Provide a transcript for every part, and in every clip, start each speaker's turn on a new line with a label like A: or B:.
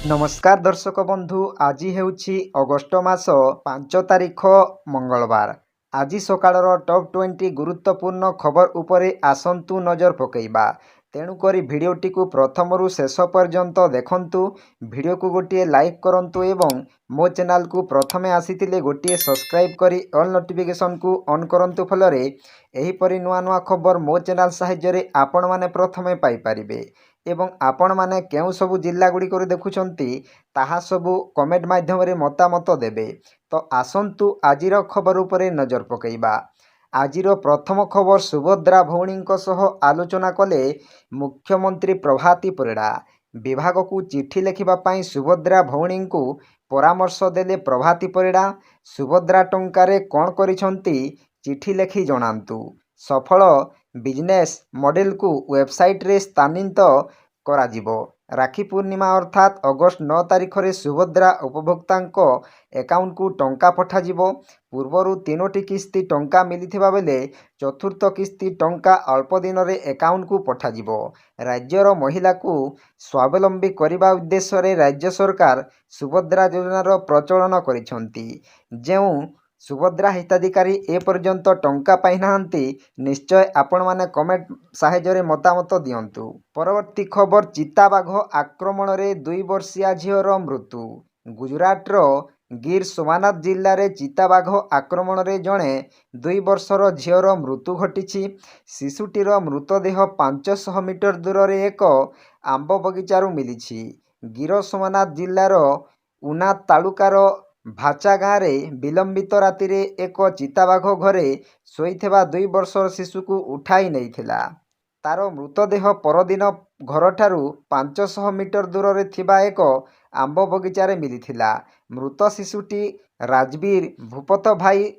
A: नमस्कार दर्शक बंधु आज हेउछि अगस्ट मास 5 तारिख मंगलवार। आज सकाळर टॉप 20 गुरुत्वपूर्ण खबर उपरे आसंतु नजर पकेइबा। तेणुकरी भिडियोटी को प्रथमरु शेष पर्यंत देखंतु। भिडियो को गोटे लाइक करंतु एवं मो चैनल को प्रथमे आसीथिले गोटे सब्सक्राइब करी ऑल नोटिफिकेशन को ऑन करंतु। फलरे एहीपरि नुआ नुआ खबर मो चैनल साहाय्य आपण माने प्रथमे पाई परिबे एवं आपण माने केउ सबु जिल्ला गुडी को देखुछंती ताहा सबु कमेंट माध्यम रे मतामत देबे। तो आसंतु आजिर खबर उपरे नजर पकेइबा। आजिर प्रथम खबर सुभद्रा भौणींको सह आलोचना कले मुख्यमंत्री प्रभाती परिडा। विभाग को चिठी लेखिबा पाई सुभद्रा भौणी को परामर्श देले प्रभाती परिडा। सुभद्रा टंकारे कोन करिसंती चिठी लेखि जणांतु। सफल बिजनेस मॉडल को वेबसाइट रे स्थानित करा जिवो। राखी पूर्णिमा अर्थात अगस्ट 9 तारिख रे सुभद्रा उपभोक्तांको अकाउंट को टंका पठा जिवो। पूर्वरु 3टी किस्ती टंका मिलिथिबा बेले चतुर्थ किस्ती टंका अल्प दिन रे अकाउंट को पठा जिवो। राज्यर महिला को स्वावलंबी करबा उद्देश्य रे राज्य सरकार सुभद्रा योजनार प्रचलन करिसंती। जेउ सुभद्रा हिताधिकारी ए पर्यंत टंका पाई नाहंती निश्चय आपण माने कमेंट साहाय्य मतामत दियंतु। परवर्ती खबर चिताबाघ आक्रमण रे 2 वर्षीय झीवर मृत्यु। गुजरात रो गिर सोमनाथ जिल्ला रे चिताबाघ आक्रमण रे जणे 2 वर्षर झीवर मृत्यु घटिछि। शिशुटीर मृतदेह 500 मीटर दूर रे एक आंब बगीचारू मिलिछि। गिर सोमनाथ जिल्लार उना तालुकार भाचा गाँव रे विलंबित राति रे एक चिताबाघ घरे शोइथिबा 2 वर्षर शिशु को उठाई नैथिला। तार मृतदेह परदिन घर ठारू 500 मीटर दूर रे थिबा एक आंब बगीचा रे मिलिथिला। मृत शिशुटी राजवीर भूपत भाई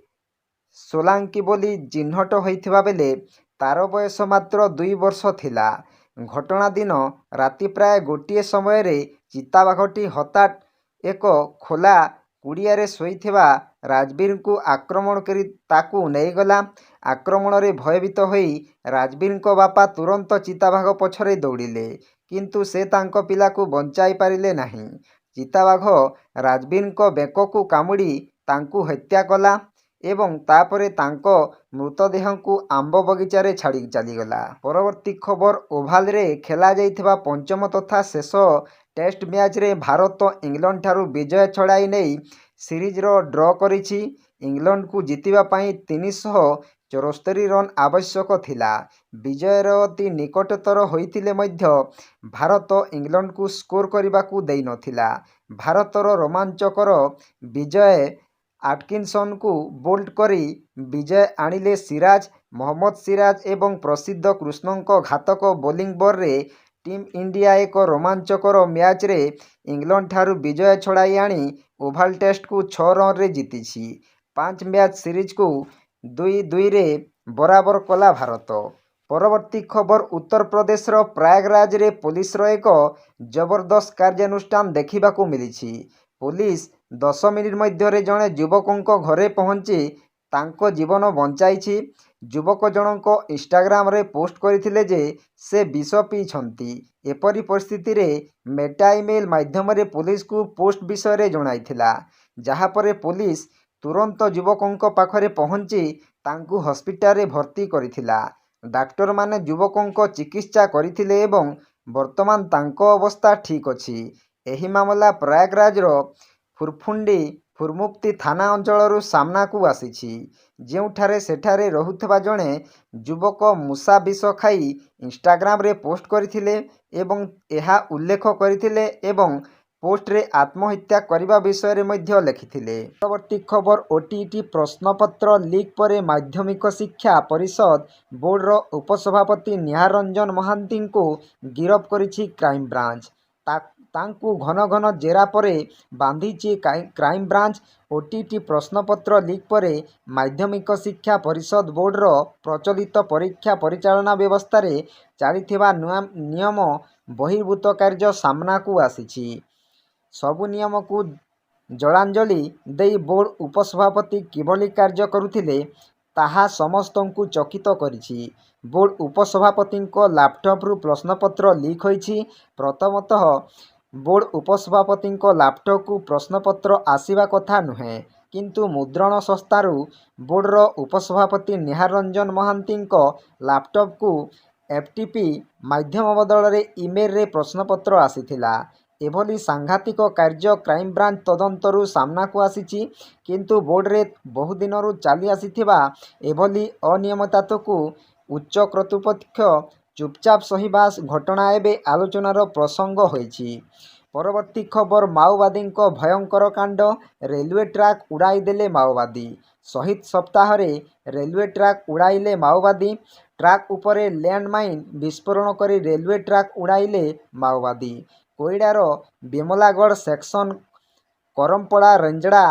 A: सोलांकी बोली चिन्हट होइथिबा बेले तार बयस मात्र 2 वर्ष थिला। घटना दिन राति प्राय गोटिए समय रे चिताबाघटी हठात एक खोला कुड़िया रे शोइथिबा राजवीर को आक्रमण करी ताकू नेगला। आक्रमण रे भयभीत होई राजवीर को बापा तुरंत चिताबाघ पछरे दौड़िले किंतु से तांको पिला को बंचाई पारिले नहीं। चिताबाघ राजवीर को बेक को कामुड़ी तांकू हत्या कला एवं तापरे तांको मृतदेह को आंब बगीचा रे छाड़ी चलीगला। परवर्ती खबर ओभाल रे खेला जाइथिबा पंचम तथा शेष टेस्ट मैच रे भारत इंग्लैंड ठारू विजय छड़ाई नहीं सीरीज रो ड्र करिछि। इंग्लैंड को जितिबा पाई 374 रन आवश्यक थिला। विजयर अति निकटतर होइथिले मध्य भारत इंग्लैंड को स्कोर करबा को देई नथिला। भारतर रोमांचकर विजय आटकिंसन को बोल्ड करी विजय आनिले सिराज मोहम्मद सिराज एवं प्रसिद्ध कृष्णंको घातक बोलिंग बर रे टीम इंडिया एक रोमांचकर मैच रे इंग्लैंड ठारू विजय छड़ाई आनी ओभाल टेस्ट को 6 रन रे जीतिछि। 5 मैच सीरीज को 2-2 रे बराबर कला भारत। परवर्ती खबर उत्तर प्रदेश रो प्रयागराज रे पुलिस रो एक जबरदस्त कार्यानुष्ठान देखिबा को मिलिछि। पुलिस 10 मिनिट मध्य रे जणे युवकों घरे पहुंची तांको जीवन बंचाइछि। युवक जनक इंस्टाग्राम रे पोस्ट करथिले जे से विष पीछंती। एपरी परिस्थिति रे मेटा इमेल माध्यम रे पुलिस को पोस्ट विषय रे जणाइथिला। जहा परे पुलिस तुरंत युवकों पाखरे पहुंची तांकू हॉस्पिटल रे भर्ती करिथिला। डाक्टर माने युवकों चिकित्सा करिथिले एवं वर्तमान तांको अवस्था ठीक अछि। एही मामला प्रयागराज रो फुरफुंडी फुरमुक्ति थाना अंचल सामना को आसीछि। जेउठारे सेठारे रहुथबा जणे युवक मूसा विष खाई इंस्टाग्राम रे पोस्ट करथिले एवं एहा उल्लेख करथिले एवं पोस्ट रे आत्महत्या करबा विषय रे मध्य लिखिथिले। परवर्ती खबर ओटीटी प्रश्नपत्र लीक परे माध्यमिक शिक्षा परिषद बोर्ड रो उपसभापति निहार रंजन महांती को गिरफ करिछि क्राइम ब्रांच। तांकू घन घन जेरा परे बांधिछि क्राइम ब्रांच। ओटीटी प्रश्नपत्र लीक परे माध्यमिक शिक्षा परिषद बोर्ड रो प्रचलित परीक्षा परिचालना व्यवस्था रे चालिथिबा नियम बहिर्भूत कार्य सामना को आसीछि। सबु नियम को जलांजलि देई बोर्ड उपसभापति किभली कार्य करुथिले ताहा समस्तंकु चकित करिछि। बोर्ड उपसभापति लैपटॉप रु प्रश्नपत्र लीक होइछि। प्रथमतः ବୋର୍ଡ ଉପସଭାପତିଙ୍କ ଲାପଟପକୁ ପ୍ରଶ୍ନପତ୍ର ଆସିବା କଥା ନୁହେଁ, କିନ୍ତୁ ମୁଦ୍ରଣ ସଂସ୍ଥାରୁ ବୋର୍ଡର ଉପସଭାପତି ନିହାର ରଞ୍ଜନ ମହାନ୍ତିଙ୍କ ଲାପଟପକୁ ଏଫ୍ଟିପି ମାଧ୍ୟମ ବଦଳରେ ଇମେଲରେ ପ୍ରଶ୍ନପତ୍ର ଆସିଥିଲା। ଏଭଳି ସାଂଘାତିକ କାର୍ଯ୍ୟ କ୍ରାଇମବ୍ରାଞ୍ଚ ତଦନ୍ତରୁ ସାମ୍ନାକୁ ଆସିଛି। କିନ୍ତୁ ବୋର୍ଡରେ ବହୁଦିନରୁ ଚାଲି ଆସିଥିବା ଏଭଳି ଅନିୟମିତତାକୁ ଉଚ୍ଚ କର୍ତ୍ତୃପକ୍ଷ ଚୁପଚାପ ସହିବା ଘଟଣା ଏବେ ଆଲୋଚନାର ପ୍ରସଙ୍ଗ ହୋଇଛି। ପରବର୍ତ୍ତୀ ଖବର ମାଓବାଦୀଙ୍କ ଭୟଙ୍କର କାଣ୍ଡ, ରେଲୱେ ଟ୍ରାକ୍ ଉଡ଼ାଇ ଦେଲେ ମାଓବାଦୀ। ଶହୀଦ ସପ୍ତାହରେ ରେଲୱେ ଟ୍ରାକ୍ ଉଡ଼ାଇଲେ ମାଓବାଦୀ। ଟ୍ରାକ୍ ଉପରେ ଲ୍ୟାଣ୍ଡମାଇନ୍ ବିସ୍ଫୋରଣ କରି ରେଲୱେ ଟ୍ରାକ୍ ଉଡ଼ାଇଲେ ମାଓବାଦୀ। କୋଇଡ଼ାର ବିମଲାଗଡ଼ ସେକ୍ସନ କରମପଡ଼ା ରେଞ୍ଜଡ଼ା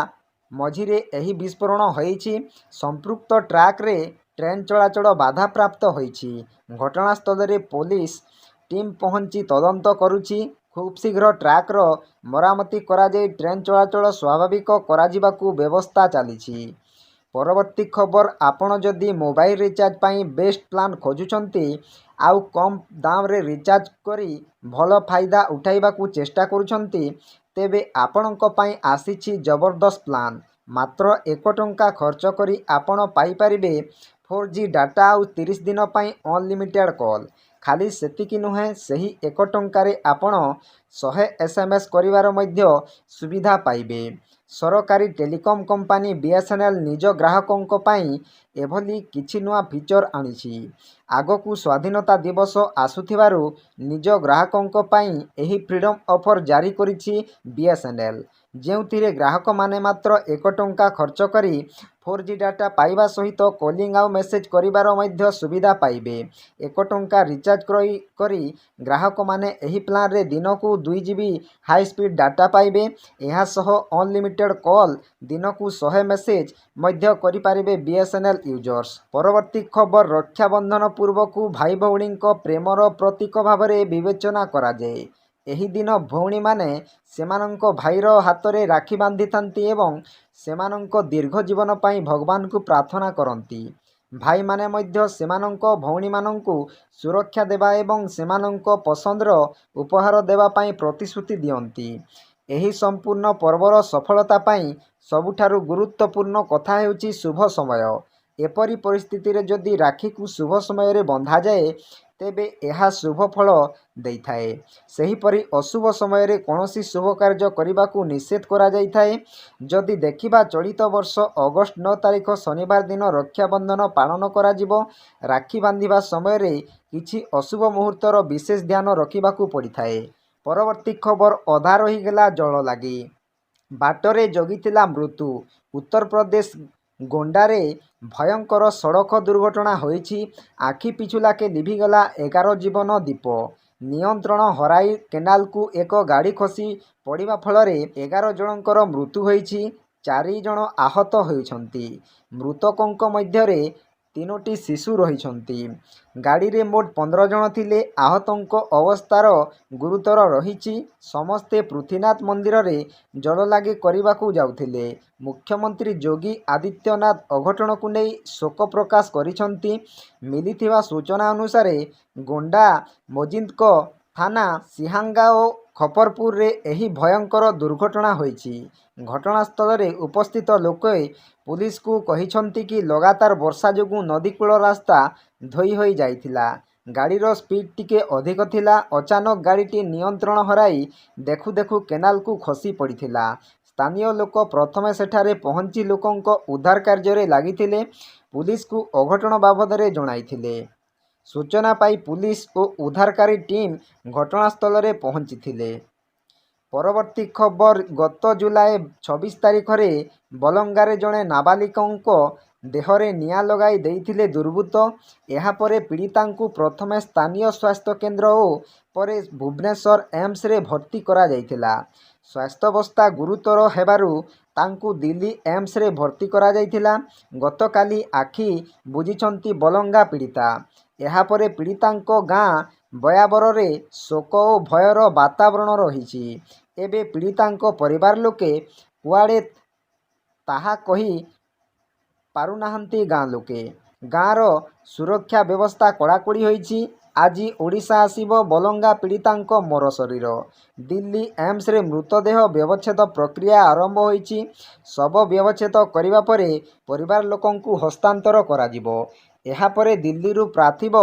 A: ମଝିରେ ଏହି ବିସ୍ଫୋରଣ ହୋଇଛି। ସମ୍ପୃକ୍ତ ଟ୍ରାକ୍ରେ ଟ୍ରେନ୍ ଚଳାଚଳ ବାଧାପ୍ରାପ୍ତ ହୋଇଛି। ଘଟଣାସ୍ଥଳରେ ପୋଲିସ ଟିମ୍ ପହଞ୍ଚି ତଦନ୍ତ କରୁଛି। ଖୁବ୍ ଶୀଘ୍ର ଟ୍ରାକ୍ର ମରାମତି କରାଯାଇ ଟ୍ରେନ୍ ଚଳାଚଳ ସ୍ୱାଭାବିକ କରାଯିବାକୁ ବ୍ୟବସ୍ଥା ଚାଲିଛି। ପରବର୍ତ୍ତୀ ଖବର, ଆପଣ ଯଦି ମୋବାଇଲ ରିଚାର୍ଜ ପାଇଁ ବେଷ୍ଟ ପ୍ଲାନ୍ ଖୋଜୁଛନ୍ତି, ଆଉ କମ୍ ଦାମରେ ରିଚାର୍ଜ କରି ଭଲ ଫାଇଦା ଉଠାଇବାକୁ ଚେଷ୍ଟା କରୁଛନ୍ତି, ତେବେ ଆପଣଙ୍କ ପାଇଁ ଆସିଛି ଜବରଦସ୍ତ ପ୍ଲାନ୍। ମାତ୍ର 1 ଟଙ୍କା ଖର୍ଚ୍ଚ କରି ଆପଣ ପାଇପାରିବେ 4G ଡାଟା ଆଉ 30 ଦିନ ପାଇଁ ଅନଲିମିଟେଡ୍ କଲ୍। ଖାଲି ସେତିକି ନୁହେଁ, ସେହି 1 ଟଙ୍କାରେ ଆପଣ 100 SMS କରିବାର ମଧ୍ୟ ସୁବିଧା ପାଇବେ। ସରକାରୀ ଟେଲିକମ୍ କମ୍ପାନୀ BSNL ନିଜ ଗ୍ରାହକଙ୍କ ପାଇଁ ଏଭଳି କିଛି ନୂଆ ଫିଚର ଆଣିଛି। ଆଗକୁ ସ୍ୱାଧୀନତା ଦିବସ ଆସୁଥିବାରୁ ନିଜ ଗ୍ରାହକଙ୍କ ପାଇଁ ଏହି ଫ୍ରିଡମ୍ ଅଫର ଜାରି କରିଛି BSNL, ଯେଉଁଥିରେ ଗ୍ରାହକମାନେ ମାତ୍ର 1 ଟଙ୍କା ଖର୍ଚ୍ଚ କରି 4G ଡାଟା ପାଇବା ସହିତ କଲିଂ ଆଉ ମେସେଜ କରିବାର ମଧ୍ୟ ସୁବିଧା ପାଇବେ। 1 ଟଙ୍କା ରିଚାର୍ଜ କରି ଗ୍ରାହକମାନେ ଏହି ପ୍ଲାନ୍ରେ ଦିନକୁ 2GB ହାଇସ୍ପିଡ୍ ଡାଟା ପାଇବେ। ଏହା ସହ ଅନଲିମିଟେଡ୍ କଲ୍, ଦିନକୁ 100 ମେସେଜ ମଧ୍ୟ କରିପାରିବେ BSNL ୟୁଜର୍ସ। ପରବର୍ତ୍ତୀ ଖବର, ରକ୍ଷାବନ୍ଧନ ପୂର୍ବକୁ ଭାଇ ଭଉଣୀଙ୍କ ପ୍ରେମର ପ୍ରତୀକ ଭାବରେ ବିବେଚନା କରାଯାଏ। ଏହି ଦିନ ଭଉଣୀମାନେ ସେମାନଙ୍କ ଭାଇର ହାତରେ ରାକ୍ଷୀ ବାନ୍ଧିଥାନ୍ତି ଏବଂ ସେମାନଙ୍କ ଦୀର୍ଘ ଜୀବନ ପାଇଁ ଭଗବାନଙ୍କୁ ପ୍ରାର୍ଥନା କରନ୍ତି। ଭାଇମାନେ ମଧ୍ୟ ସେମାନଙ୍କ ଭଉଣୀମାନଙ୍କୁ ସୁରକ୍ଷା ଦେବା ଏବଂ ସେମାନଙ୍କ ପସନ୍ଦର ଉପହାର ଦେବା ପାଇଁ ପ୍ରତିଶ୍ରୁତି ଦିଅନ୍ତି। ଏହି ସମ୍ପୂର୍ଣ୍ଣ ପର୍ବର ସଫଳତା ପାଇଁ ସବୁଠାରୁ ଗୁରୁତ୍ୱପୂର୍ଣ୍ଣ କଥା ହେଉଛି ଶୁଭ ସମୟ। ଏପରି ପରିସ୍ଥିତିରେ ଯଦି ରାକ୍ଷୀକୁ ଶୁଭ ସମୟରେ ବନ୍ଧାଯାଏ, ତେବେ ଏହା ଶୁଭ ଫଳ ଦେଇଥାଏ। ସେହିପରି ଅଶୁଭ ସମୟରେ କୌଣସି ଶୁଭ କାର୍ଯ୍ୟ କରିବାକୁ ନିଷେଧ କରାଯାଇଥାଏ। ଯଦି ଦେଖିବା, ଚଳିତ ବର୍ଷ ଅଗଷ୍ଟ 9 ତାରିଖ ଶନିବାର ଦିନ ରକ୍ଷାବନ୍ଧନ ପାଳନ କରାଯିବ। ରାକ୍ଷୀ ବାନ୍ଧିବା ସମୟରେ କିଛି ଅଶୁଭ ମୁହୂର୍ତ୍ତର ବିଶେଷ ଧ୍ୟାନ ରଖିବାକୁ ପଡ଼ିଥାଏ। ପରବର୍ତ୍ତୀ ଖବର, ଅଧା ରହିଗଲା ଜଳ ଲାଗି, ବାଟରେ ଜଗିଥିଲା ମୃତ୍ୟୁ। ଉତ୍ତରପ୍ରଦେଶ ଗୋଣ୍ଡାରେ ଭୟଙ୍କର ସଡ଼କ ଦୁର୍ଘଟଣା ହୋଇଛି। ଆଖି ପିଛୁଳାକେ ଲିଭିଗଲା 11 ଜୀବନ ଦୀପ। ନିୟନ୍ତ୍ରଣ ହରାଇ କେନାଲକୁ ଏକ ଗାଡ଼ି ଖସି ପଡ଼ିବା ଫଳରେ 11 ଜଣଙ୍କର ମୃତ୍ୟୁ ହୋଇଛି। 4 ଜଣ ଆହତ ହୋଇଛନ୍ତି। ମୃତକଙ୍କ ମଧ୍ୟରେ 3ଟି ଶିଶୁ ରହିଛନ୍ତି। ଗାଡ଼ିରେ ମୋଟ 15 ଜଣ ଥିଲେ। ଆହତଙ୍କ ଅବସ୍ଥାର ଗୁରୁତର ରହିଛି। ସମସ୍ତେ ପୃଥ୍ୱୀନାଥ ମନ୍ଦିରରେ ଜଳଲାଗି କରିବାକୁ ଯାଉଥିଲେ। ମୁଖ୍ୟମନ୍ତ୍ରୀ ଯୋଗୀ ଆଦିତ୍ୟନାଥ ଅଘଟଣକୁ ନେଇ ଶୋକ ପ୍ରକାଶ କରିଛନ୍ତି। ମିଳିଥିବା ସୂଚନା ଅନୁସାରେ ଗୋଣ୍ଡା ମଜିଦଙ୍କ ଥାନା ସିହାଙ୍ଗା ଓ ଖପରପୁରରେ ଏହି ଭୟଙ୍କର ଦୁର୍ଘଟଣା ହୋଇଛି। ଘଟଣାସ୍ଥଳରେ ଉପସ୍ଥିତ ଲୋକେ ପୁଲିସକୁ କହିଛନ୍ତି କି ଲଗାତାର ବର୍ଷା ଯୋଗୁଁ ନଦୀକୂଳ ରାସ୍ତା ଧୋଇ ହୋଇ ଯାଇଥିଲା। ଗାଡ଼ିର ସ୍ପିଡ୍ ଟିକେ ଅଧିକ ଥିଲା। ଅଚାନକ ଗାଡ଼ିଟି ନିୟନ୍ତ୍ରଣ ହରାଇ ଦେଖୁ ଦେଖୁ କେନାଲକୁ ଖସି ପଡ଼ିଥିଲା। ସ୍ଥାନୀୟ ଲୋକ ପ୍ରଥମେ ସେଠାରେ ପହଞ୍ଚି ଲୋକଙ୍କ ଉଦ୍ଧାର କାର୍ଯ୍ୟରେ ଲାଗିଥିଲେ। ପୁଲିସକୁ ଅଘଟଣ ବାବଦରେ ଜଣାଇଥିଲେ। ସୂଚନା ପାଇ ପୁଲିସ ଓ ଉଦ୍ଧାରକାରୀ ଟିମ୍ ଘଟଣାସ୍ଥଳରେ ପହଞ୍ଚିଥିଲେ। ପରବର୍ତ୍ତୀ ଖବର, ଗତ ଜୁଲାଇ 26 ତାରିଖରେ ବଲଙ୍ଗାରେ ଜଣେ ନାବାଳିକାଙ୍କ ଦେହରେ ନିଆଁ ଲଗାଇ ଦେଇଥିଲେ ଦୁର୍ବୃତ୍ତ। ଏହାପରେ ପୀଡ଼ିତାଙ୍କୁ ପ୍ରଥମେ ସ୍ଥାନୀୟ ସ୍ୱାସ୍ଥ୍ୟକେନ୍ଦ୍ର ଓ ପରେ ଭୁବନେଶ୍ୱର ଏମ୍ସରେ ଭର୍ତ୍ତି କରାଯାଇଥିଲା। ସ୍ୱାସ୍ଥ୍ୟାବସ୍ଥା ଗୁରୁତର ହେବାରୁ ତାଙ୍କୁ ଦିଲ୍ଲୀ ଏମ୍ସରେ ଭର୍ତ୍ତି କରାଯାଇଥିଲା। ଗତକାଲି ଆଖି ବୁଜିଛନ୍ତି ବଲଙ୍ଗା ପୀଡ଼ିତା। ଏହାପରେ ପୀଡ଼ିତାଙ୍କ ଗାଁ ବୟାବରରେ ଶୋକ ଓ ଭୟର ବାତାବରଣ ରହିଛି। ଏବେ ପୀଡ଼ିତାଙ୍କ ପରିବାର ଲୋକେ କୁଆଡ଼େ ତାହା କହି ପାରୁନାହାନ୍ତି ଗାଁ ଲୋକେ। ଗାଁର ସୁରକ୍ଷା ବ୍ୟବସ୍ଥା କଡ଼ାକଡ଼ି ହୋଇଛି। ଆଜି ଓଡ଼ିଶା ଆସିବ ବଲଙ୍ଗା ପୀଡ଼ିତାଙ୍କ ମରଶରୀର। ଦିଲ୍ଲୀ ଏମ୍ସରେ ମୃତଦେହ ବ୍ୟବଚ୍ଛେଦ ପ୍ରକ୍ରିୟା ଆରମ୍ଭ ହୋଇଛି। ଶବ ବ୍ୟବଚ୍ଛେଦ କରିବା ପରେ ପରିବାର ଲୋକଙ୍କୁ ହସ୍ତାନ୍ତର କରାଯିବ। ଏହାପରେ ଦିଲ୍ଲୀରୁ ପାର୍ଥିବ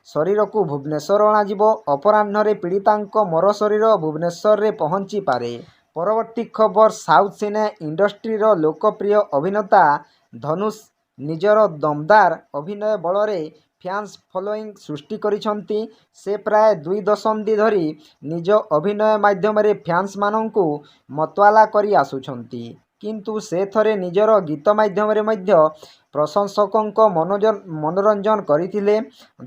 A: ଶରୀରକୁ ଭୁବନେଶ୍ୱର ଅଣାଯିବ। ଅପରାହ୍ନରେ ପୀଡ଼ିତାଙ୍କ ମରଶରୀର ଭୁବନେଶ୍ୱରରେ ପହଞ୍ଚିପାରେ। ପରବର୍ତ୍ତୀ ଖବର ସାଉଥ୍ ସିନେ ଇଣ୍ଡଷ୍ଟ୍ରିର ଲୋକପ୍ରିୟ ଅଭିନେତା ଧନୁଷ ନିଜର ଦମଦାର ଅଭିନୟ ବଳରେ ଫ୍ୟାନ୍ସ ଫଲୋଇଂ ସୃଷ୍ଟି କରିଛନ୍ତି। ସେ ପ୍ରାୟ 2 ଦଶନ୍ଧି ଧରି ନିଜ ଅଭିନୟ ମାଧ୍ୟମରେ ଫ୍ୟାନ୍ସମାନଙ୍କୁ ମତୁଆଲା କରି ଆସୁଛନ୍ତି। କିନ୍ତୁ ସେ ଥରେ ନିଜର ଗୀତ ମାଧ୍ୟମରେ ମଧ୍ୟ ପ୍ରଶଂସକଙ୍କ ମନୋରଞ୍ଜନ କରିଥିଲେ।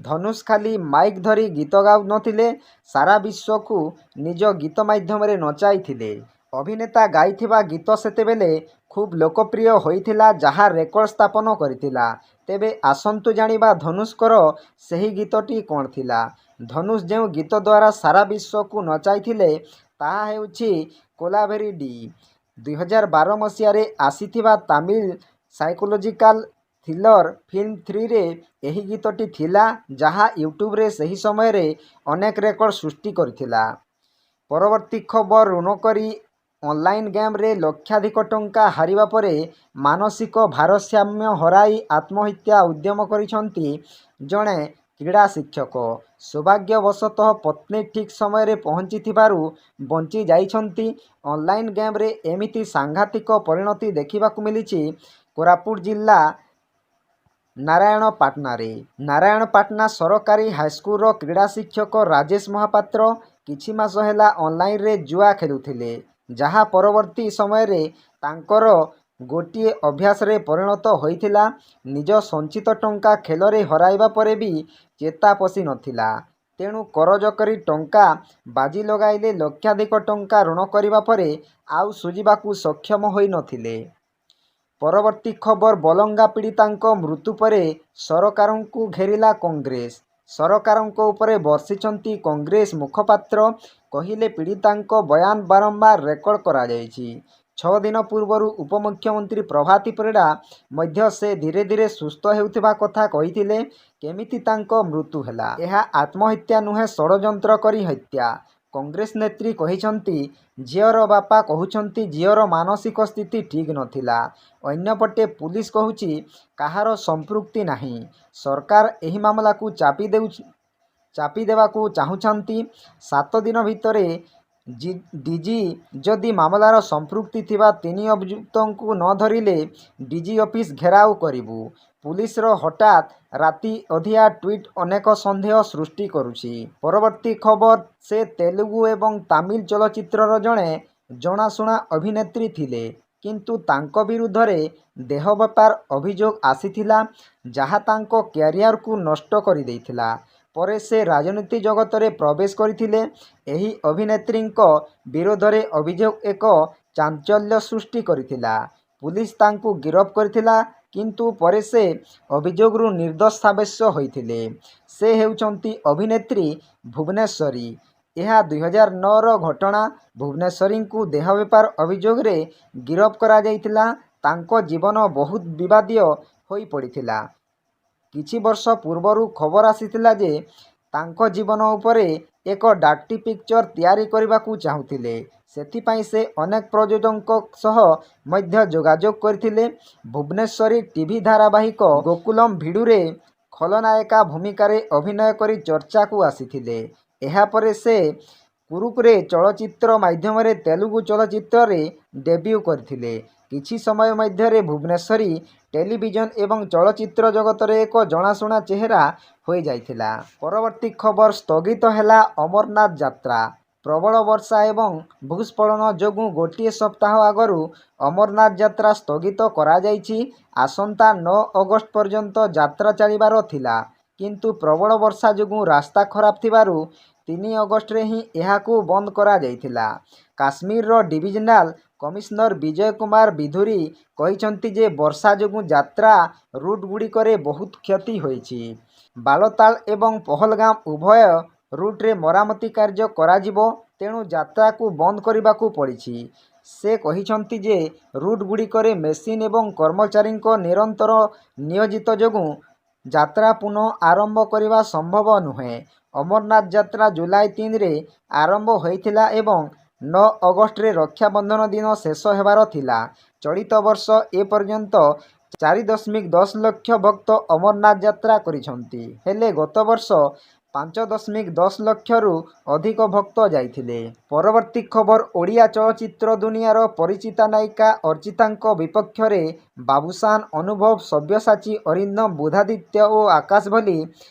A: ଧନୁଷ ଖାଲି ମାଇକ୍ ଧରି ଗୀତ ଗାଉ ନଥିଲେ, ସାରା ବିଶ୍ୱକୁ ନିଜ ଗୀତ ମାଧ୍ୟମରେ ନଚାଇଥିଲେ। ଅଭିନେତା ଗାଇଥିବା ଗୀତ ସେତେବେଳେ ଖୁବ୍ ଲୋକପ୍ରିୟ ହୋଇଥିଲା, ଯାହା ରେକର୍ଡ ସ୍ଥାପନ କରିଥିଲା। ତେବେ ଆସନ୍ତୁ ଜାଣିବା ଧନୁଷଙ୍କର ସେହି ଗୀତଟି କ'ଣ ଥିଲା। ଧନୁଷ ଯେଉଁ ଗୀତ ଦ୍ୱାରା ସାରା ବିଶ୍ୱକୁ ନଚାଇଥିଲେ ତାହା ହେଉଛି କୋଲାଭେରୀ ଡି। 2012 ମସିହାରେ ଆସିଥିବା ତାମିଲ ସାଇକୋଲୋଜିକାଲ ଥ୍ରିଲର ଫିଲ୍ମ 3ରେ ଏହି ଗୀତଟି ଥିଲା, ଯାହା ୟୁଟ୍ୟୁବରେ ସେହି ସମୟରେ ଅନେକ ରେକର୍ଡ ସୃଷ୍ଟି କରିଥିଲା। ପରବର୍ତ୍ତୀ ଖବର ଋଣ କରି ଅନଲାଇନ୍ ଗେମ୍ରେ ଲକ୍ଷାଧିକ ଟଙ୍କା ହାରିବା ପରେ ମାନସିକ ଭାରସାମ୍ୟ ହରାଇ ଆତ୍ମହତ୍ୟା ଉଦ୍ୟମ କରିଛନ୍ତି ଜଣେ କ୍ରୀଡ଼ା ଶିକ୍ଷକ। ସୌଭାଗ୍ୟବଶତଃ ପତ୍ନୀ ଠିକ୍ ସମୟରେ ପହଞ୍ଚିଥିବାରୁ ବଞ୍ଚି ଯାଇଛନ୍ତି। ଅନଲାଇନ୍ ଗେମ୍ରେ ଏମିତି ସାଂଘାତିକ ପରିଣତି ଦେଖିବାକୁ ମିଳିଛି କୋରାପୁଟ ଜିଲ୍ଲା ନାରାୟଣପାଟଣାରେ। ନାରାୟଣପାଟଣା ସରକାରୀ ହାଇସ୍କୁଲର କ୍ରୀଡ଼ା ଶିକ୍ଷକ ରାଜେଶ ମହାପାତ୍ର କିଛି ମାସ ହେଲା ଅନଲାଇନ୍ରେ ଜୁଆ ଖେଳୁଥିଲେ, ଯାହା ପରବର୍ତ୍ତୀ ସମୟରେ ତାଙ୍କର ଗୋଟିଏ ଅଭ୍ୟାସରେ ପରିଣତ ହୋଇଥିଲା। ନିଜ ସଞ୍ଚିତ ଟଙ୍କା ଖେଳରେ ହରାଇବା ପରେ ବି ଚେତା ପଶି ନଥିଲା। ତେଣୁ କରଜ କରି ଟଙ୍କା ବାଜି ଲଗାଇଲେ। ଲକ୍ଷାଧିକ ଟଙ୍କା ଋଣ କରିବା ପରେ ଆଉ ସୁଝିବାକୁ ସକ୍ଷମ ହୋଇନଥିଲେ। ପରବର୍ତ୍ତୀ ଖବର ବଲଙ୍ଗା ପୀଡ଼ିତାଙ୍କ ମୃତ୍ୟୁ ପରେ ସରକାରଙ୍କୁ ଘେରିଲା କଂଗ୍ରେସ। ସରକାରଙ୍କ ଉପରେ ବର୍ଷିଛନ୍ତି କଂଗ୍ରେସ ମୁଖପାତ୍ର। କହିଲେ ପୀଡ଼ିତାଙ୍କ ବୟାନ ବାରମ୍ବାର ରେକର୍ଡ କରାଯାଇଛି। 6 ଦିନ ପୂର୍ବରୁ ଉପମୁଖ୍ୟମନ୍ତ୍ରୀ ପ୍ରଭାତୀ ପରିଡ଼ା ମଧ୍ୟ ସେ ଧୀରେ ଧୀରେ ସୁସ୍ଥ ହେଉଥିବା କଥା କହିଥିଲେ। କେମିତି ତାଙ୍କ ମୃତ୍ୟୁ ହେଲା? ଏହା ଆତ୍ମହତ୍ୟା ନୁହେଁ, ଷଡ଼ଯନ୍ତ୍ର କରି ହତ୍ୟା। କଂଗ୍ରେସ ନେତ୍ରୀ କହିଛନ୍ତି, ଝିଅର ବାପା କହୁଛନ୍ତି ଝିଅର ମାନସିକ ସ୍ଥିତି ଠିକ୍ ନଥିଲା। ଅନ୍ୟପଟେ ପୁଲିସ କହୁଛି କାହାର ସମ୍ପୃକ୍ତି ନାହିଁ। ସରକାର ଏହି ମାମଲାକୁ ଚାପି ଦେବାକୁ ଚାହୁଁଛନ୍ତି। 7 ଦିନ ଭିତରେ ଡିଜି ଯଦି ମାମଲାର ସମ୍ପୃକ୍ତି ଥିବା 3 ଅଭିଯୁକ୍ତଙ୍କୁ ନ ଧରିଲେ ଡିଜି ଅଫିସ ଘେରାଉ କରିବୁ। ପୁଲିସର ହଠାତ୍ ରାତି ଅଧିଆ ଟ୍ୱିଟ୍ ଅନେକ ସନ୍ଦେହ ସୃଷ୍ଟି କରୁଛି। ପରବର୍ତ୍ତୀ ଖବର ସେ ତେଲୁଗୁ ଏବଂ ତାମିଲ ଚଳଚ୍ଚିତ୍ରର ଜଣେ ଜଣାଶୁଣା ଅଭିନେତ୍ରୀ ଥିଲେ। କିନ୍ତୁ ତାଙ୍କ ବିରୁଦ୍ଧରେ ଦେହ ବେପାର ଅଭିଯୋଗ ଆସିଥିଲା, ଯାହା ତାଙ୍କ କ୍ୟାରିୟରକୁ ନଷ୍ଟ କରିଦେଇଥିଲା। ପରେ ସେ ରାଜନୀତି ଜଗତରେ ପ୍ରବେଶ କରିଥିଲେ। ଏହି ଅଭିନେତ୍ରୀଙ୍କ ବିରୋଧରେ ଅଭିଯୋଗ ଏକ ଚାଞ୍ଚଲ୍ୟ ସୃଷ୍ଟି କରିଥିଲା। ପୁଲିସ ତାଙ୍କୁ ଗିରଫ କରିଥିଲା, କିନ୍ତୁ ପରେ ସେ ଅଭିଯୋଗରୁ ନିର୍ଦ୍ଦୋଷ ସାବ୍ୟସ୍ତ ହୋଇଥିଲେ। ସେ ହେଉଛନ୍ତି ଅଭିନେତ୍ରୀ ଭୁବନେଶ୍ୱରୀ। ଏହା 2009ର ଘଟଣା। ଭୁବନେଶ୍ୱରୀଙ୍କୁ ଦେହ ବେପାର ଅଭିଯୋଗରେ ଗିରଫ କରାଯାଇଥିଲା। ତାଙ୍କ ଜୀବନ ବହୁତ ବିବାଦୀୟ ହୋଇପଡ଼ିଥିଲା। କିଛି ବର୍ଷ ପୂର୍ବରୁ ଖବର ଆସିଥିଲା ଯେ ତାଙ୍କ ଜୀବନ ଉପରେ ଏକ ଡାର୍ଟି ପିକ୍ଚର ତିଆରି କରିବାକୁ ଚାହୁଁଥିଲେ। ସେଥିପାଇଁ ସେ ଅନେକ ପ୍ରଯୋଜକଙ୍କ ସହ ମଧ୍ୟ ଯୋଗାଯୋଗ କରିଥିଲେ। ଭୁବନେଶ୍ୱରୀ ଟିଭି ଧାରାବାହିକ ଗୋକୁଲମ ଭିଡୁରେ ଖଳନାୟିକା ଭୂମିକାରେ ଅଭିନୟ କରି ଚର୍ଚ୍ଚାକୁ ଆସିଥିଲେ। ଏହାପରେ ସେ କୁରୁକୁରେ ଚଳଚ୍ଚିତ୍ର ମାଧ୍ୟମରେ ତେଲୁଗୁ ଚଳଚ୍ଚିତ୍ରରେ ଡେବ୍ୟୁ କରିଥିଲେ। କିଛି ସମୟ ମଧ୍ୟରେ ଭୁବନେଶ୍ୱରୀ ଟେଲିଭିଜନ ଏବଂ ଚଳଚ୍ଚିତ୍ର ଜଗତରେ ଏକ ଜଣାଶୁଣା ଚେହେରା ହୋଇଯାଇଥିଲା। ପରବର୍ତ୍ତୀ ଖବର ସ୍ଥଗିତ ହେଲା ଅମରନାଥ ଯାତ୍ରା। ପ୍ରବଳ ବର୍ଷା ଏବଂ ଭୂସ୍ଖଳନ ଯୋଗୁଁ ଗୋଟିଏ ସପ୍ତାହ ଆଗରୁ ଅମରନାଥ ଯାତ୍ରା ସ୍ଥଗିତ କରାଯାଇଛି। ଆସନ୍ତା 9 ଅଗଷ୍ଟ ପର୍ଯ୍ୟନ୍ତ ଯାତ୍ରା ଚାଲିବାର ଥିଲା, କିନ୍ତୁ ପ୍ରବଳ ବର୍ଷା ଯୋଗୁଁ ରାସ୍ତା ଖରାପ ଥିବାରୁ 3 ଅଗଷ୍ଟରେ ହିଁ ଏହାକୁ ବନ୍ଦ କରାଯାଇଥିଲା। କାଶ୍ମୀରର ଡିଭିଜନାଲ କମିଶନର ବିଜୟ କୁମାର ବିଧୁରୀ କହିଛନ୍ତି ଯେ ବର୍ଷା ଯୋଗୁଁ ଯାତ୍ରା ରୁଟ୍ଗୁଡ଼ିକରେ ବହୁତ କ୍ଷତି ହୋଇଛି। ବାଲତାଳ ଏବଂ ପହଲଗାମ ଉଭୟ ରୁଟ୍ରେ ମରାମତି କାର୍ଯ୍ୟ କରାଯିବ, ତେଣୁ ଯାତ୍ରାକୁ ବନ୍ଦ କରିବାକୁ ପଡ଼ିଛି। ସେ କହିଛନ୍ତି ଯେ ରୁଟ୍ଗୁଡ଼ିକରେ ମେସିନ ଏବଂ କର୍ମଚାରୀଙ୍କ ନିରନ୍ତର ନିୟୋଜିତ ଯୋଗୁଁ ଯାତ୍ରା ପୁନଃ ଆରମ୍ଭ କରିବା ସମ୍ଭବ ନୁହେଁ। ଅମରନାଥ ଯାତ୍ରା ଜୁଲାଇ 3ରେ ଆରମ୍ଭ ହୋଇଥିଲା ଏବଂ 9 ଅଗଷ୍ଟରେ ରକ୍ଷାବନ୍ଧନ ଦିନ ଶେଷ ହେବାର ଥିଲା। ଚଳିତ ବର୍ଷ ଏପର୍ଯ୍ୟନ୍ତ 4.10 ଲକ୍ଷ ଭକ୍ତ ଅମରନାଥ ଯାତ୍ରା କରିଛନ୍ତି। ହେଲେ ଗତ ବର୍ଷ 5.10 ଲକ୍ଷରୁ ଅଧିକ ଭକ୍ତ ଯାଇଥିଲେ। ପରବର୍ତ୍ତୀ ଖବର ଓଡ଼ିଆ ଚଳଚ୍ଚିତ୍ର ଦୁନିଆର ପରିଚିତା ନାୟିକା ଅର୍ଚ୍ଚିତାଙ୍କ ବିପକ୍ଷରେ ବାବୁସାନ, ଅନୁଭବ, ସବ୍ୟସାଚୀ, ଅରିନ୍ଦମ, ବୁଦ୍ଧାଦିତ୍ୟ ଓ ଆକାଶ ଭଳି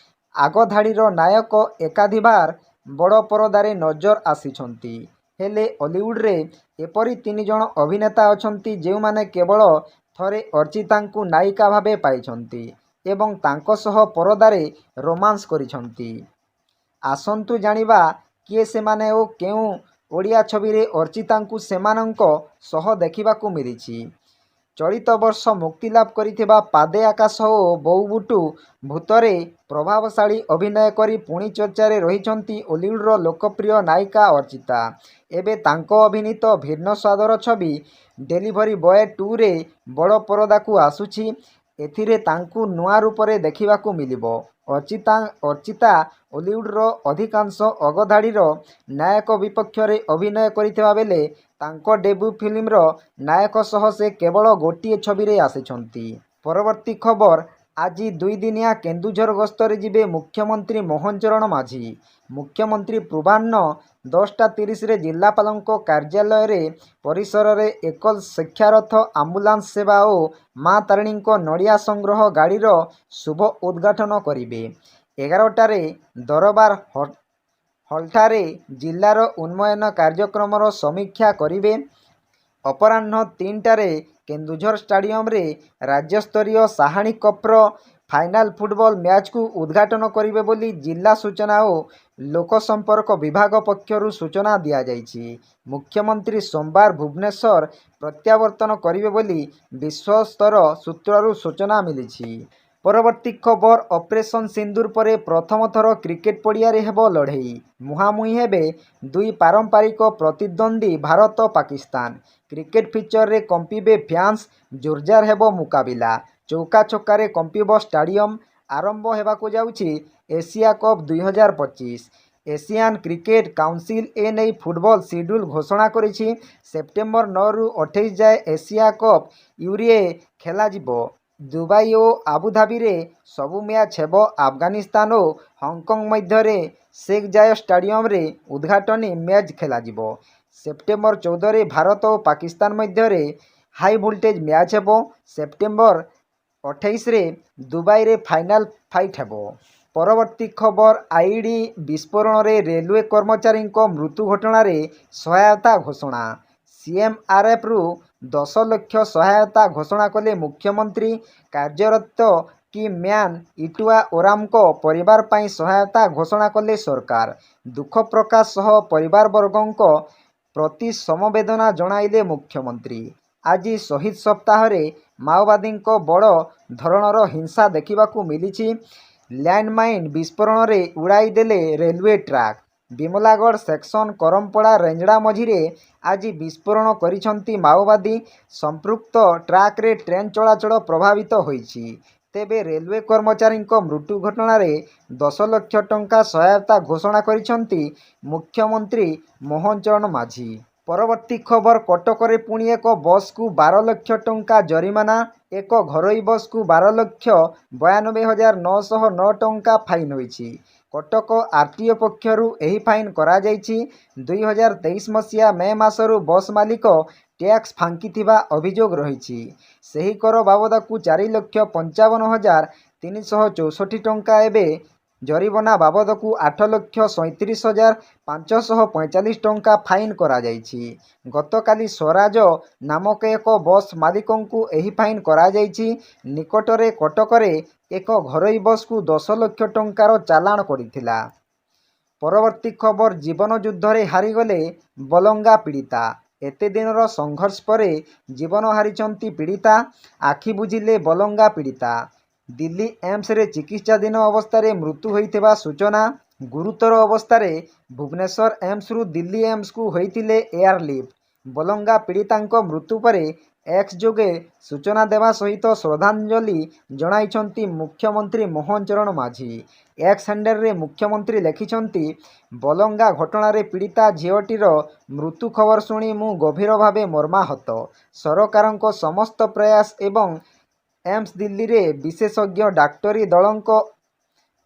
A: ଆଗଧାଡ଼ିର ନାୟକ ଏକାଧିବାର ବଡ଼ ପରଦାରେ ନଜର ଆସିଛନ୍ତି। ହେଲେ ଅଲିଉଡ଼ରେ ଏପରି 3 ଜଣ ଅଭିନେତା ଅଛନ୍ତି ଯେଉଁମାନେ କେବଳ ଥରେ ଅର୍ଚ୍ଚିତାଙ୍କୁ ନାୟିକା ଭାବେ ପାଇଛନ୍ତି ଏବଂ ତାଙ୍କ ସହ ପରଦାରେ ରୋମାନ୍ସ କରିଛନ୍ତି। ଆସନ୍ତୁ ଜାଣିବା କିଏ ସେମାନେ ଓ କେଉଁ ଓଡ଼ିଆ ଛବିରେ ଅର୍ଚ୍ଚିତାଙ୍କୁ ସେମାନଙ୍କ ସହ ଦେଖିବାକୁ ମିଳିଛି। ଚଳିତ ବର୍ଷ ମୁକ୍ତିଲାଭ କରିଥିବା ପାଦେ ଆକାଶ ଓ ବୋଉ ଭୂତରେ ପ୍ରଭାବଶାଳୀ ଅଭିନୟ କରି ପୁଣି ଚର୍ଚ୍ଚାରେ ରହିଛନ୍ତି ଅଲିଉଡ଼ର ଲୋକପ୍ରିୟ ନାୟିକା ଅର୍ଚ୍ଚିତା। ଏବେ ତାଙ୍କ ଅଭିନୀତ ଭିନ୍ନ ସ୍ୱାଦର ଛବି ଡେଲିଭରି ବୟ 2ରେ ବଡ଼ ପରଦାକୁ ଆସୁଛି। ଏଥିରେ ତାଙ୍କୁ ନୂଆ ରୂପରେ ଦେଖିବାକୁ ମିଳିବ। ଅର୍ଚ୍ଚିତା ଅଲିଉଡ଼ର ଅଧିକାଂଶ ଅଗଧାଡ଼ିର ନାୟକ ବିପକ୍ଷରେ ଅଭିନୟ କରିଥିବା ବେଳେ ତାଙ୍କ ଡେବ୍ୟୁ ଫିଲ୍ମର ନାୟକ ସହ ସେ କେବଳ ଗୋଟିଏ ଛବିରେ ଆସିଛନ୍ତି। ପରବର୍ତ୍ତୀ ଖବର ଆଜି 2 ଦିନିଆ କେନ୍ଦୁଝର ଗସ୍ତରେ ଯିବେ ମୁଖ୍ୟମନ୍ତ୍ରୀ ମୋହନ ଚରଣ ମାଝୀ। ମୁଖ୍ୟମନ୍ତ୍ରୀ ପୂର୍ବାହ୍ନ 10:30ରେ ଜିଲ୍ଲାପାଳଙ୍କ କାର୍ଯ୍ୟାଳୟରେ ପରିସରରେ ଏକ ଶିକ୍ଷାରଥ, ଆମ୍ବୁଲାନ୍ସ ସେବା ଓ ମା ତାରିଣୀଙ୍କ ନଡ଼ିଆ ସଂଗ୍ରହ ଗାଡ଼ିର ଶୁଭ ଉଦ୍ଘାଟନ କରିବେ। 11ଟାରେ ଦରବାର ହଲ୍ଠାରେ ଜିଲ୍ଲାର ଉନ୍ନୟନ କାର୍ଯ୍ୟକ୍ରମର ସମୀକ୍ଷା କରିବେ। ଅପରାହ୍ନ 3ଟାରେ କେନ୍ଦୁଝର ଷ୍ଟାଡିୟମରେ ରାଜ୍ୟସ୍ତରୀୟ ସାହାଣୀ କପ୍ର ଫାଇନାଲ ଫୁଟବଲ ମ୍ୟାଚକୁ ଉଦ୍ଘାଟନ କରିବେ ବୋଲି ଜିଲ୍ଲା ସୂଚନା ଓ ଲୋକସମ୍ପର୍କ ବିଭାଗ ପକ୍ଷରୁ ସୂଚନା ଦିଆଯାଇଛି। ମୁଖ୍ୟମନ୍ତ୍ରୀ ସୋମବାର ଭୁବନେଶ୍ୱର ପ୍ରତ୍ୟାବର୍ତ୍ତନ କରିବେ ବୋଲି ବିଶ୍ୱସ୍ତର ସୂତ୍ରରୁ ସୂଚନା ମିଳିଛି। ପରବର୍ତ୍ତୀ ଖବର ଅପରେସନ ସିନ୍ଦୁର ପରେ ପ୍ରଥମ ଥର କ୍ରିକେଟ ପଡ଼ିଆରେ ହେବ ଲଢ଼େଇ। ମୁହାଁମୁହିଁ ହେବେ 2 ପାରମ୍ପରିକ ପ୍ରତିଦ୍ୱନ୍ଦ୍ୱୀ ଭାରତ ପାକିସ୍ତାନ। କ୍ରିକେଟ ପିଚରେ କମ୍ପିବେ ଫ୍ୟାନ୍ସ, ଜୋରଦାର ହେବ ମୁକାବିଲା। ଚୌକା ଛକାରେ କମ୍ପିବ ଷ୍ଟାଡିୟମ। ଆରମ୍ଭ ହେବାକୁ ଯାଉଛି Asia cup 2025। Asian cricket council ଏନେଇ ଫୁଟବଲ ସିଡ୍ୟୁଲ ଘୋଷଣା କରିଛି। ସେପ୍ଟେମ୍ବର 9ରୁ 28 ଯାଏଁ ଏସିଆ କପ୍ ୟୁରୋରେ ଖେଳାଯିବ। ଦୁବାଇ ଓ ଆବୁଧାବିରେ ସବୁ ମ୍ୟାଚ୍ ହେବ। ଆଫଗାନିସ୍ତାନ ଓ ହଂକଂ ମଧ୍ୟରେ ଶେଖ୍ ଜାୟେଦ ଷ୍ଟାଡିୟମରେ ଉଦ୍ଘାଟନୀ ମ୍ୟାଚ୍ ଖେଳାଯିବ। ସେପ୍ଟେମ୍ବର 14ରେ ଭାରତ ଓ ପାକିସ୍ତାନ ମଧ୍ୟରେ ହାଇ ଭୋଲ୍ଟେଜ୍ ମ୍ୟାଚ୍ ହେବ। ସେପ୍ଟେମ୍ବର 28ରେ ଦୁବାଇରେ ଫାଇନାଲ ଫାଇଟ୍ ହେବ। ପରବର୍ତ୍ତୀ ଖବର ଆଇଇଡି ବିସ୍ଫୋରଣରେ ରେଲୱେ କର୍ମଚାରୀଙ୍କ ମୃତ୍ୟୁ ଘଟଣାରେ ସହାୟତା ଘୋଷଣା। ସିଏମଆରଏଫରୁ 10 ଲକ୍ଷ ସହାୟତା ଘୋଷଣା କଲେ ମୁଖ୍ୟମନ୍ତ୍ରୀ। କାର୍ଯ୍ୟରତ କି ମ୍ୟାନ୍ ଇଟୁଆ ଓରାମଙ୍କ ପରିବାର ପାଇଁ ସହାୟତା ଘୋଷଣା କଲେ ସରକାର। ଦୁଃଖ ପ୍ରକାଶ ସହ ପରିବାରବର୍ଗଙ୍କ ପ୍ରତି ସମବେଦନା ଜଣାଇଲେ ମୁଖ୍ୟମନ୍ତ୍ରୀ। ଆଜି ଶହୀଦ ସପ୍ତାହରେ ମାଓବାଦୀଙ୍କ ବଡ଼ ଧରଣର ହିଂସା ଦେଖିବାକୁ ମିଳିଛି। ଲ୍ୟାଣ୍ଡମାଇନ୍ ବିସ୍ଫୋରଣରେ ଉଡ଼ାଇ ଦେଲେ ରେଲୱେ ଟ୍ରାକ୍। ବିମଲାଗଡ଼ ସେକ୍ସନ କରମପଡ଼ା ରେଞ୍ଜଣା ମଝିରେ ଆଜି ବିସ୍ଫୋରଣ କରିଛନ୍ତି ମାଓବାଦୀ। ସମ୍ପୃକ୍ତ ଟ୍ରାକ୍ରେ ଟ୍ରେନ୍ ଚଳାଚଳ ପ୍ରଭାବିତ ହୋଇଛି। ତେବେ ରେଲୱେ କର୍ମଚାରୀଙ୍କ ମୃତ୍ୟୁ ଘଟଣାରେ 10 ଲକ୍ଷ ଟଙ୍କା ସହାୟତା ଘୋଷଣା କରିଛନ୍ତି ମୁଖ୍ୟମନ୍ତ୍ରୀ ମୋହନ ଚରଣ ମାଝୀ। ପରବର୍ତ୍ତୀ ଖବର କଟକରେ ପୁଣି ଏକ ବସ୍କୁ 12 ଲକ୍ଷ ଟଙ୍କା ଜରିମାନା। ଏକ ଘରୋଇ ବସ୍କୁ 12,92,909 ଟଙ୍କା ଫାଇନ୍ ହୋଇଛି। କଟକ ଆରଟିଓ ପକ୍ଷରୁ ଏହି ଫାଇନ୍ କରାଯାଇଛି। 2023 ମସିହା ମେ ମାସରୁ ବସ୍ ମାଲିକ ଟ୍ୟାକ୍ସ ଫାଙ୍କିଥିବା ଅଭିଯୋଗ ରହିଛି। ସେହି କର ବାବଦକୁ 4,55,364 ଟଙ୍କା ଏବେ ଜରିମାନା ବାବଦକୁ 8,37,545 ଟଙ୍କା ଫାଇନ୍ କରାଯାଇଛି। ଗତକାଲି ସ୍ୱରାଜ ନାମକ ଏକ ବସ୍ ମାଲିକଙ୍କୁ ଏହି ଫାଇନ୍ କରାଯାଇଛି। ନିକଟରେ କଟକରେ ଏକ ଘରୋଇ ବସ୍କୁ 10 ଲକ୍ଷ ଟଙ୍କାର ଚାଲାଣ କରିଥିଲା। ପରବର୍ତ୍ତୀ ଖବର ଜୀବନ ଯୁଦ୍ଧରେ ହାରିଗଲେ ବଲଙ୍ଗା ପୀଡ଼ିତା। ଏତେ ଦିନର ସଂଘର୍ଷ ପରେ ଜୀବନ ହାରିଛନ୍ତି ପୀଡ଼ିତା। ଆଖି ବୁଜିଲେ ବଲଙ୍ଗା ପୀଡ଼ିତା। ଦିଲ୍ଲୀ ଏମ୍ସରେ ଚିକିତ୍ସାଧୀନ ଅବସ୍ଥାରେ ମୃତ୍ୟୁ ହୋଇଥିବା ସୂଚନା। ଗୁରୁତର ଅବସ୍ଥାରେ ଭୁବନେଶ୍ୱର ଏମ୍ସରୁ ଦିଲ୍ଲୀ ଏମ୍ସକୁ ହୋଇଥିଲେ ଏୟାରଲିଫ୍ଟ। ବଲଙ୍ଗା ପୀଡ଼ିତାଙ୍କ ମୃତ୍ୟୁ ପରେ ଏକ୍ସ ଯୋଗେ ସୂଚନା ଦେବା ସହିତ ଶ୍ରଦ୍ଧାଞ୍ଜଳି ଜଣାଇଛନ୍ତି ମୁଖ୍ୟମନ୍ତ୍ରୀ ମୋହନ ଚରଣ ମାଝୀ। ଏକ୍ସ ହ୍ୟାଣ୍ଡେଲରେ ମୁଖ୍ୟମନ୍ତ୍ରୀ ଲେଖିଛନ୍ତି, ବଲଙ୍ଗା ଘଟଣାରେ ପୀଡ଼ିତା ଝିଅଟିର ମୃତ୍ୟୁ ଖବର ଶୁଣି ମୁଁ ଗଭୀର ଭାବେ ମର୍ମାହତ। ସରକାରଙ୍କ ସମସ୍ତ ପ୍ରୟାସ ଏବଂ ଏମ୍ସ ଦିଲ୍ଲୀରେ ବିଶେଷଜ୍ଞ ଡାକ୍ତରୀ ଦଳଙ୍କ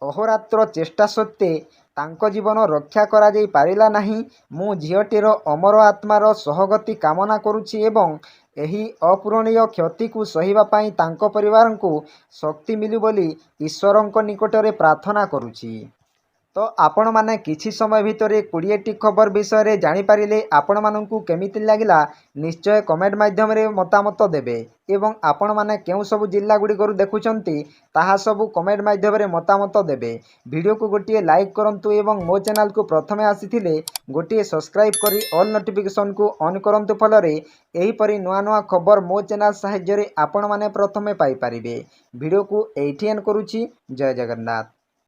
A: ଅହୋରାତ୍ର ଚେଷ୍ଟା ସତ୍ତ୍ୱେ ତାଙ୍କ ଜୀବନ ରକ୍ଷା କରାଯାଇ ପାରିଲା ନାହିଁ। ମୁଁ ଝିଅଟିର ଅମର ଆତ୍ମାର ସହଗତି କାମନା କରୁଛି ଏବଂ ଏହି ଅପୂରଣୀୟ କ୍ଷତିକୁ ସହିବା ପାଇଁ ତାଙ୍କ ପରିବାରଙ୍କୁ ଶକ୍ତି ମିଳୁ ବୋଲି ଈଶ୍ୱରଙ୍କ ନିକଟରେ ପ୍ରାର୍ଥନା କରୁଛି। ତ ଆପଣମାନେ କିଛି ସମୟ ଭିତରେ 20ଟି ଖବର ବିଷୟରେ ଜାଣିପାରିଲେ। ଆପଣମାନଙ୍କୁ କେମିତି ଲାଗିଲା ନିଶ୍ଚୟ କମେଣ୍ଟ ମାଧ୍ୟମରେ ମତାମତ ଦେବେ ଏବଂ ଆପଣମାନେ କେଉଁ ସବୁ ଜିଲ୍ଲା ଗୁଡ଼ିକରୁ ଦେଖୁଛନ୍ତି ତାହା ସବୁ କମେଣ୍ଟ ମାଧ୍ୟମରେ ମତାମତ ଦେବେ। ଭିଡ଼ିଓକୁ ଗୋଟିଏ ଲାଇକ୍ କରନ୍ତୁ ଏବଂ ମୋ ଚ୍ୟାନେଲକୁ ପ୍ରଥମେ ଆସିଥିଲେ ଗୋଟିଏ ସବସ୍କ୍ରାଇବ୍ କରି ଅଲ୍ ନୋଟିଫିକେସନକୁ ଅନ୍ କରନ୍ତୁ, ଫଳରେ ଏହିପରି ନୂଆ ନୂଆ ଖବର ମୋ ଚ୍ୟାନେଲ ସାହାଯ୍ୟରେ ଆପଣମାନେ ପ୍ରଥମେ ପାଇପାରିବେ। ଭିଡ଼ିଓକୁ ଏଇଠି ଏଣ୍ଡ କରୁଛି। ଜୟ ଜଗନ୍ନାଥ।